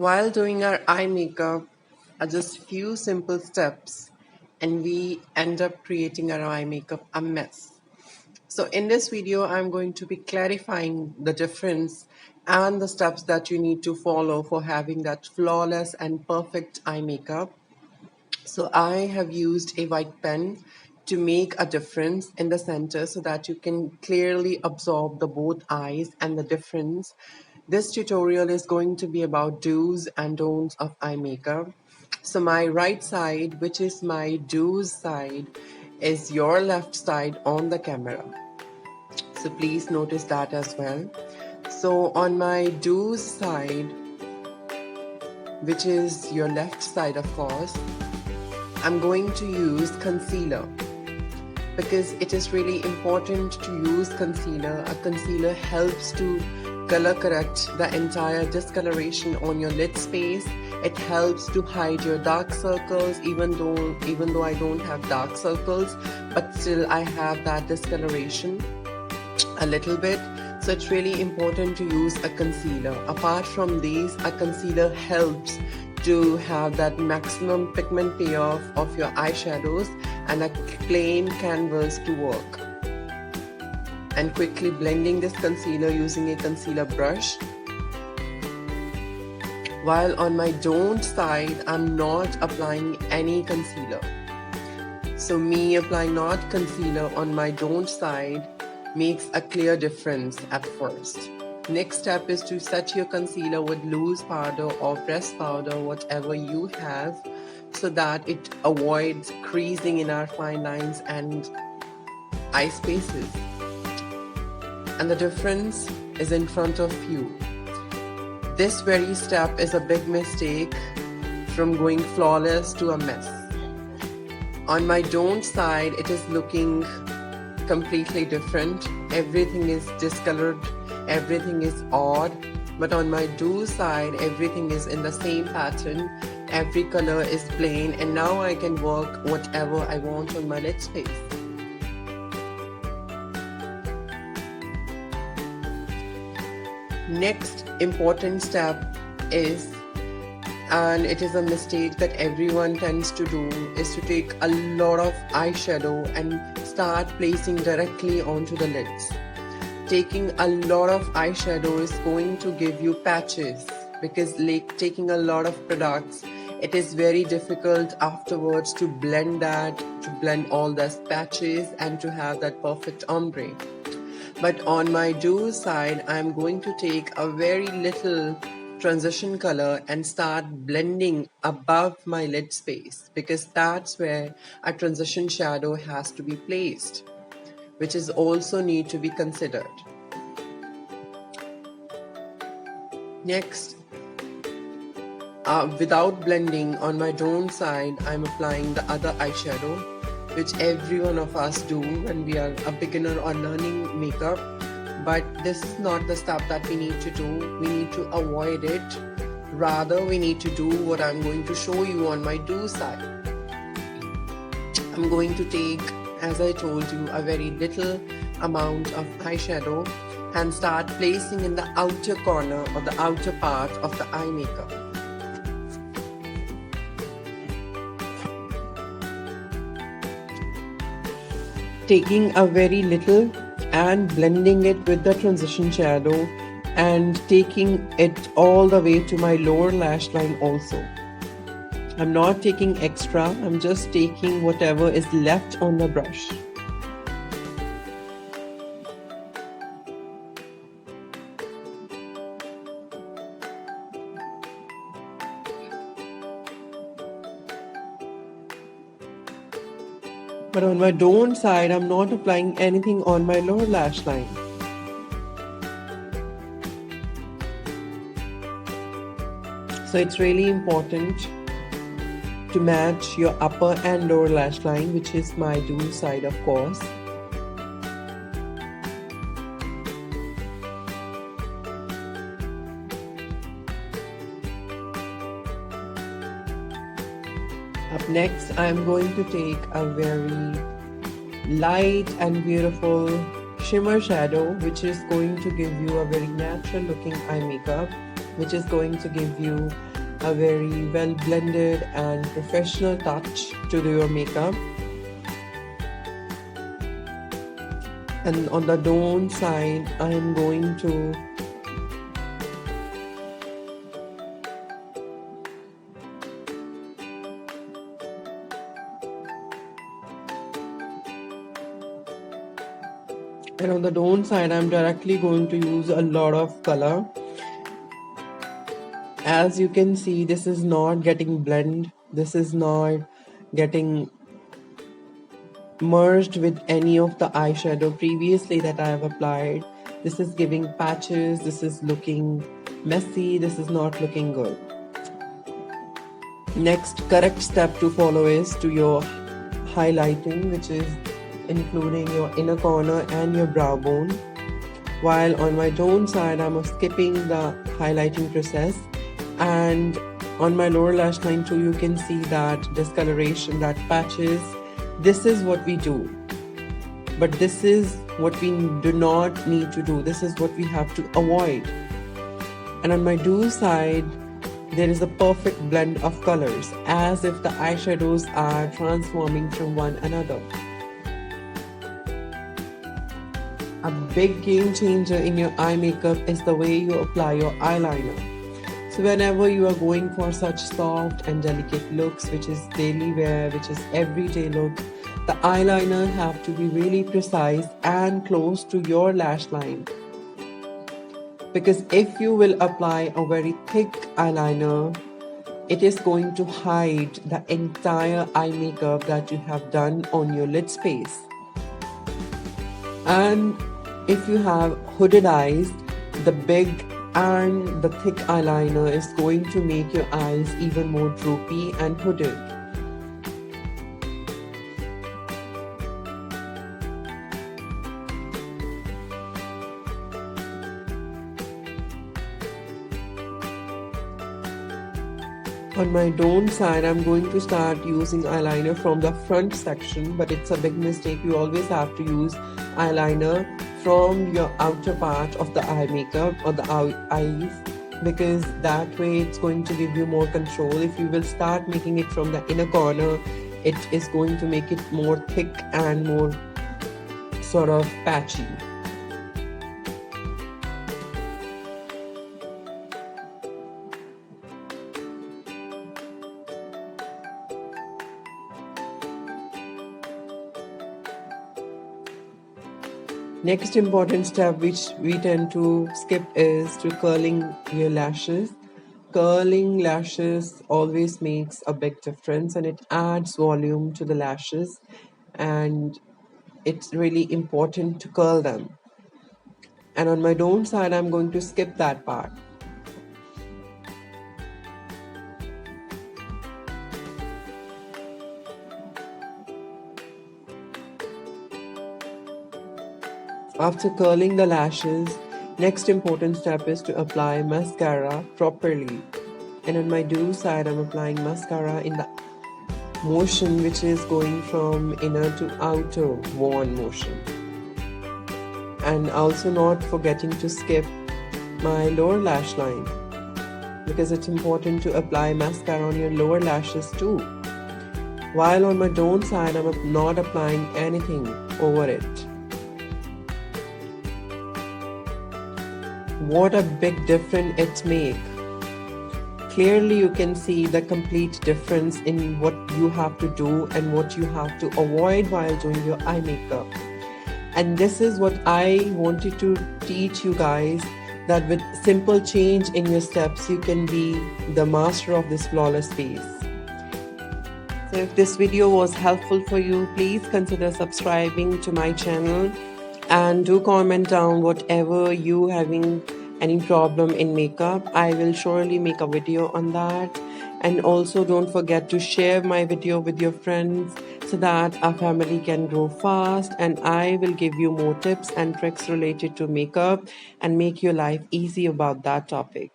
While doing our eye makeup are just few simple steps and we end up creating our eye makeup a mess. So in this video, I'm going to be clarifying the difference and the steps that you need to follow for having that flawless and perfect eye makeup. So I have used a white pen to make a difference in the center so that you can clearly absorb the both eyes and the difference. This tutorial is going to be about do's and don'ts of eye makeup. So my right side, which is my do's side, is your left side on the camera. So please notice that as well. So on my do's side, which is your left side of course, I'm going to use concealer because it is really important to use concealer. A concealer helps to color correct the entire discoloration on your lid space. It helps to hide your dark circles, even though I don't have dark circles, but still I have that discoloration a little bit. So it's really important to use a concealer. Apart from these, a concealer helps to have that maximum pigment payoff of your eyeshadows and a plain canvas to work. And quickly blending this concealer using a concealer brush. While on my don't side, I'm not applying any concealer. So me applying not concealer on my don't side makes a clear difference at first. Next step is to set your concealer with loose powder or pressed powder, whatever you have, so that it avoids creasing in our fine lines and eye spaces. And the difference is in front of you. This very step is a big mistake from going flawless to a mess. On my don't side, it is looking completely different. Everything is discolored, everything is odd, but on my do side everything is in the same pattern, every color is plain, and now I can work whatever I want on my lid space. Next important step is, and it is a mistake that everyone tends to do, is to take a lot of eyeshadow and start placing directly onto the lids. Taking a lot of eyeshadow is going to give you patches because like taking a lot of products, it is very difficult afterwards to blend all those patches and to have that perfect ombre. But on my do side, I'm going to take a very little transition color and start blending above my lid space because that's where a transition shadow has to be placed, which is also need to be considered. Next, without blending on my don't side, I'm applying the other eyeshadow, which every one of us do when we are a beginner or learning makeup. But this is not the step that we need to do. We need to avoid it. Rather, we need to do what I'm going to show you on my do side. I'm going to take, as I told you, a very little amount of eyeshadow and start placing in the outer corner or the outer part of the eye makeup. Taking a very little and blending it with the transition shadow and taking it all the way to my lower lash line also. I'm not taking extra, I'm just taking whatever is left on the brush. But on my don't side, I'm not applying anything on my lower lash line. So it's really important to match your upper and lower lash line, which is my do side of course. Up next, I'm going to take a very light and beautiful shimmer shadow, which is going to give you a very natural looking eye makeup which is going to give you a very well blended and professional touch to your makeup. And on the don't side, I am going to and on the don't side, I'm directly going to use a lot of color. As you can see, this is not getting blend. This is not getting merged with any of the eyeshadow previously that I have applied. This is giving patches. This is looking messy. This is not looking good. Next correct step to follow is to your highlighting, which is including your inner corner and your brow bone. While on my don't side, I'm skipping the highlighting process, and on my lower lash line too, you can see that discoloration, that patches. This is what we do, but this is what we do not need to do. This is what we have to avoid. And on my do side, there is a perfect blend of colors, as if the eyeshadows are transforming from one another. A big game changer in your eye makeup is the way you apply your eyeliner. So whenever you are going for such soft and delicate looks, which is daily wear, which is everyday look, the eyeliner have to be really precise and close to your lash line. Because if you will apply a very thick eyeliner, it is going to hide the entire eye makeup that you have done on your lid space. And if you have hooded eyes, the big and the thick eyeliner is going to make your eyes even more droopy and hooded. On my don't side, I'm going to start using eyeliner from the front section, but it's a big mistake. You always have to use eyeliner from your outer part of the eye makeup or the eyes, because that way it's going to give you more control. If you will start making it from the inner corner, it is going to make it more thick and more sort of patchy. Next important step which we tend to skip is to curling your lashes. Curling lashes always makes a big difference, and it adds volume to the lashes, and it's really important to curl them. And on my don't side, I'm going to skip that part. After curling the lashes, next important step is to apply mascara properly. And on my do side, I'm applying mascara in the motion which is going from inner to outer wand motion. And also not forgetting to skip my lower lash line, because it's important to apply mascara on your lower lashes too. While on my don't side, I'm not applying anything over it. What a big difference it makes. Clearly you can see the complete difference in what you have to do and what you have to avoid while doing your eye makeup. And this is what I wanted to teach you guys, that with simple change in your steps, you can be the master of this flawless face. So if this video was helpful for you, please consider subscribing to my channel, and do comment down whatever you having any problem in makeup. I will surely make a video on that. And also don't forget to share my video with your friends so that our family can grow fast, and I will give you more tips and tricks related to makeup and make your life easy about that topic.